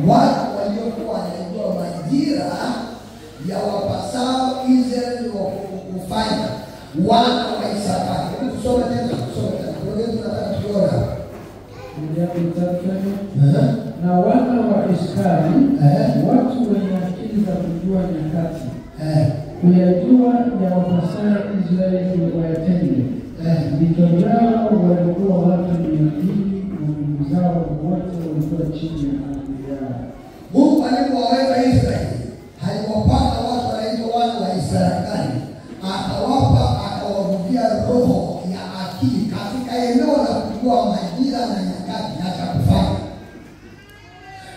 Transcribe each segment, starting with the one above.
watu waliokuwa wanajua majira ya wapasao Israeli kufanya wana wa Isakari. Hebu tusome tena. Kwa tunataka tuone. Na wana wa Isakari, watu wenye akili za kujua nyakati, kuyajua ya wapasao Israeli wayatende. Mito yao walikuwa watu 200 na ndugu zao wote walikuwa chini ya amri yao. Mungu alipowaweka Israeli, aliwapaka watu wanaitwa wana wa Isakari, akawavutia roho ya akili katika eneo la kujua majira na nyakati na cha kufanya.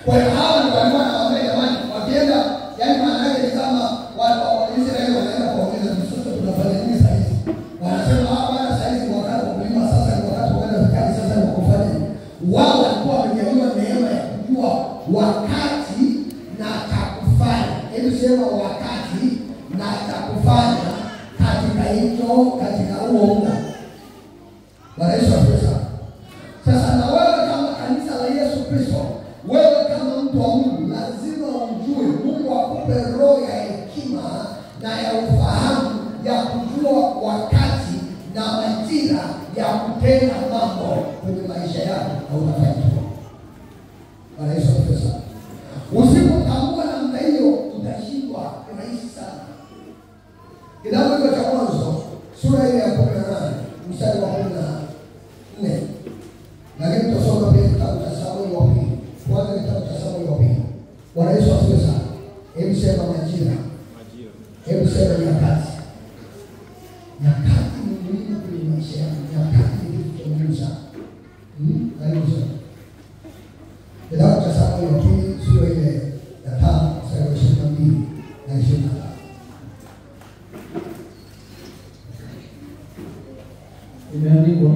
Kwa hiyo hawa ndio walikuwa wanawaambia jamani, wakienda, yaani maana yake ni kama watu wa Israeli wanaenda kuongeza msoto, tunafanya nini sasa hivi? Wanasema hapa sasa hivi wakati wa kulima, sasa ni wakati wa kwenda vikali, sasa ni kufanya. Wao walikuwa wamejaliwa neema ya kujua wakati na cha kufanya. Hebu sema wakati na cha kufanya katika hicho, katika huo muda. Bwana Yesu asifiwe. Sasa na wewe kama kanisa la Yesu Kristo, wewe kama mtu wa Mungu, lazima ujue Mungu akupe roho ya hekima na ya ufahamu ya kujua wakati na majira ya kutenda mambo kwenye maisha yako na utafanikiwa. Bwana Yesu asifiwe. Usipotambua namna hiyo utashindwa rahisi sana. Kitabu cha Mwanzo sura ile ya 18 mstari wa 14. Lakini tutasoma pia kitabu cha Samueli wa pili. Kwanza kitabu cha Samueli wa pili. Bwana Yesu asifiwe sana. Hebu sema majira. Hebu sema nyakati. Nyakati ni muhimu kwenye maisha yako. Nyakati ni kitu cha muhimu sana. Karibu sana. Kitabu cha Samueli wa pili sura ile ya 5 mstari wa 22 na 23. Imeandikwa,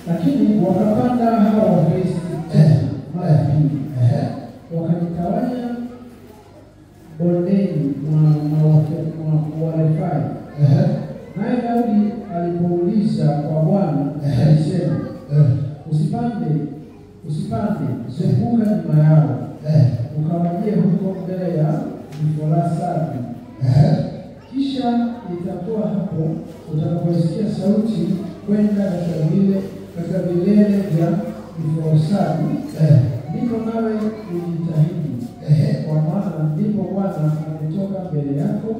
lakini wakapanda hao Wafilisti tena mara ya pili, wakajitawanya bondeni mwa Warefai. Naye Daudi alipouliza kwa Bwana, alisema, usipande, zunguka nyuma yao, ukawajie huko mbele ya vifarasi. Kisha itakuwa hapo utakaposikia sauti kwenda katika vilele vya vifarasi, ndipo nawe ujitahidi, kwa maana ndipo Bwana ametoka mbele yako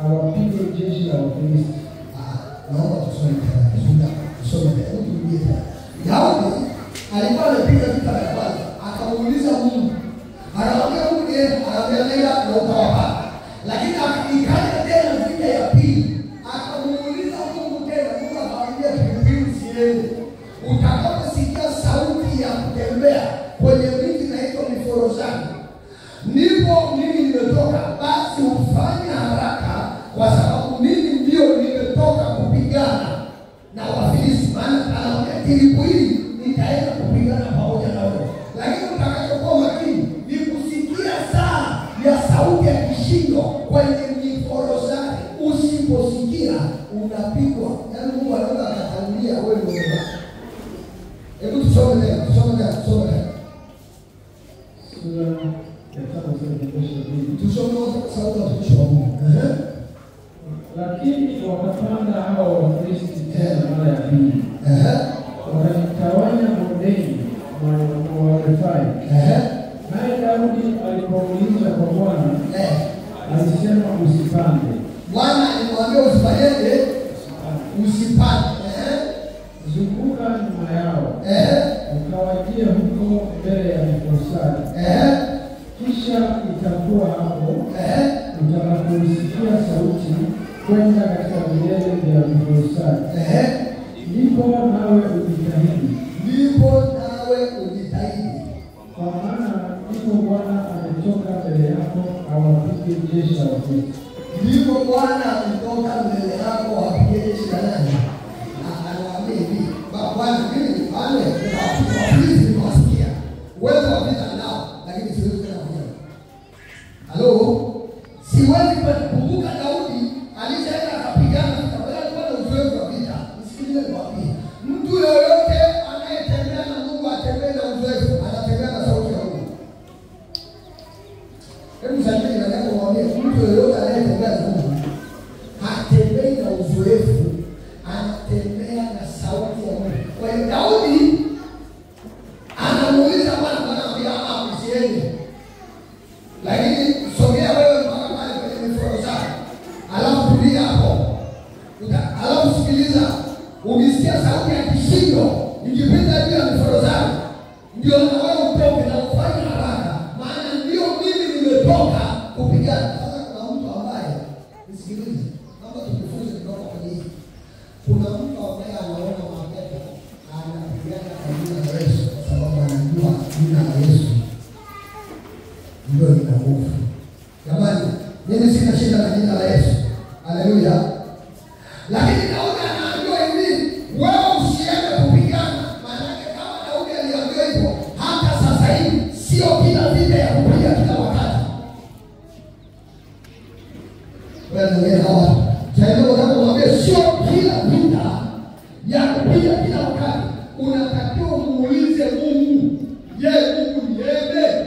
awapige jeshi la Wafilisti. Naomba tusome tena. Daudi alikuwa anapiga vita vya kwanza, akamuuliza Mungu. Anamwambia Mungu anamwambia na utawapa. Lakini ikaja tena vita ya pili, akamuuliza Mungu tena. Mungu akamwambia pilipili usiende. Utakaposikia sauti ya kutembea kwenye miti na hizo miforosani, ndipo mimi nimetoka, basi ufanye haraka, kwa sababu mimi ndio nimetoka kupigana na Wafilisti. Maana anaambia pilipili nitaenda kupigana pamoja na wewe. Lakini utakachokuwa makini ni kusikia saa ya sauti ya kishindo kwenye miforosani. Usiposikia unapigwa. Yaani Mungu anaweza akatangulia wewe mwenyewe. Hebu tusome tena. Tusome sauti ya mtumishi wa Mungu. Lakini wakapanda hao Wafilisti tena mara ya pili, wakajitawanya bondeni mwa Warefai. Naye Daudi alipouliza kwa Bwana, alisema usipande. Bwana alimwambia usifanyeje? Usipande. Zunguka nyuma yao, ukawajie huko mbele ya vifarasi. Kisha itakuwa hapo utakaposikia sauti kwenda katika vilele vya vifarasi, ndipo nawe ujitahidi. Kwa maana ndipo Bwana ametoka mbele yako awapige jeshi la Wafilisti. Ndipo Bwana ametoka mbele yako awapige jeshi la nani? Anawaambia hivi, Bwana mimi ni pale kwa Wafilisti nimewasikia. Uwezo wa vita nao, lakini siwezi tena mwenyewe. Halo? Siwezi kukumbuka Daudi alishaenda akapigana vita, wala alikuwa na uzoefu wa vita. Msikilize niwaambie. Mtu yoyote anayetembea na Mungu atembee na uzoefu. ndio na wewe utoke na ufanye haraka, maana ndio mimi nimetoka kupigana. Sasa kuna mtu ambaye, nisikilize, kama tujifunze kidogo kwenye hii. Kuna mtu ambaye anaona mapepo na anapigana kwa jina la Yesu kwa sababu anajua jina la Yesu ndio lina nguvu. Jamani, mimi sina shida na jina la Yesu. Haleluya. Lakini Daudi anaambiwa hivi, wewe usiende kupigana. Maana kama Daudi aliambiwa hivyo, hata sasa hivi sio kila vita ya kupiga kila wakati. Wewe ndio hawa. Sasa unamwambia sio kila vita ya kupiga kila wakati. Unatakiwa muulize Mungu, je, Mungu ni yeye?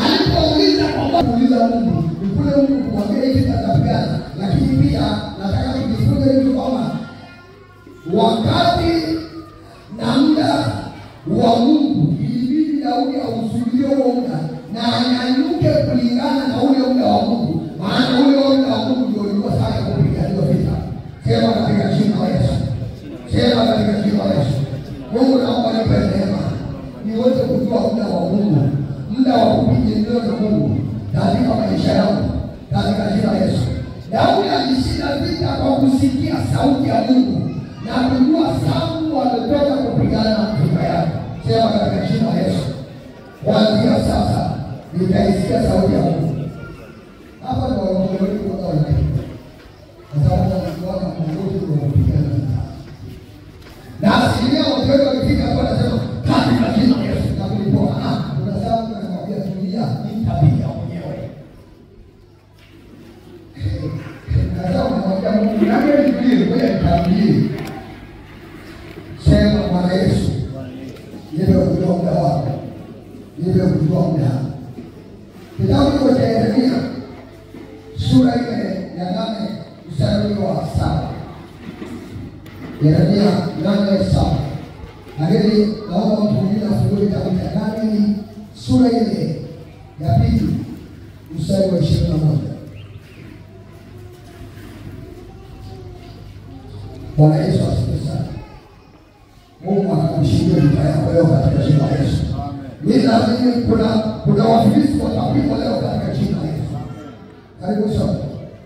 Alipouliza kwamba muuliza Mungu, kule Mungu kumwambia hivi tutapigana. Lakini pia nataka tujifunze hivi kwamba wakati na muda wa Mungu ilibidi Daudi ausubirie huo muda na anyanyuke kulingana na ule muda wa Mungu, maana ule muda wa Mungu ndio ulikuwa sasa kupiga hiyo vita. Sema katika jina la Yesu. Sema katika jina la Yesu. Mungu naomba nipe neema niweze kujua muda wa Mungu, muda wa kupiga neno la Mungu katika maisha yangu katika jina la Yesu. Daudi alishinda vita kwa kusikia sauti ya Mungu na kujua Samu ametoka kupigana vita yake. Sema katika jina la Yesu. Kuanzia sasa nitaisikia sauti ya Mungu. Hapa ndio wanaelewa kwa wale. Kwa sababu wanaona Mungu ndio kupigana vita. Na asilimia wote walifika kwa nasema katika jina la Yesu na kulipoa. Kuna sababu anamwambia tulia, nitapiga mwenyewe. Sasa unamwambia Mungu nani aliye wewe nitabiri. Sema Bwana Yesu. Nipe kujua muda wako. Nipe kujua muda. Kitabu cha Yeremia sura ile ya 8 mstari wa 7. Yeremia 8:7. Lakini naomba mtulie na fungue kitabu cha Danieli sura ile ya 2 mstari wa 21. Bwana Yesu asifiwe sana. Mungu anakushindia vita yako leo katika jina la Yesu. Mimi naamini kuna Wafilisti watapigwa leo katika jina la Yesu. Karibu sana.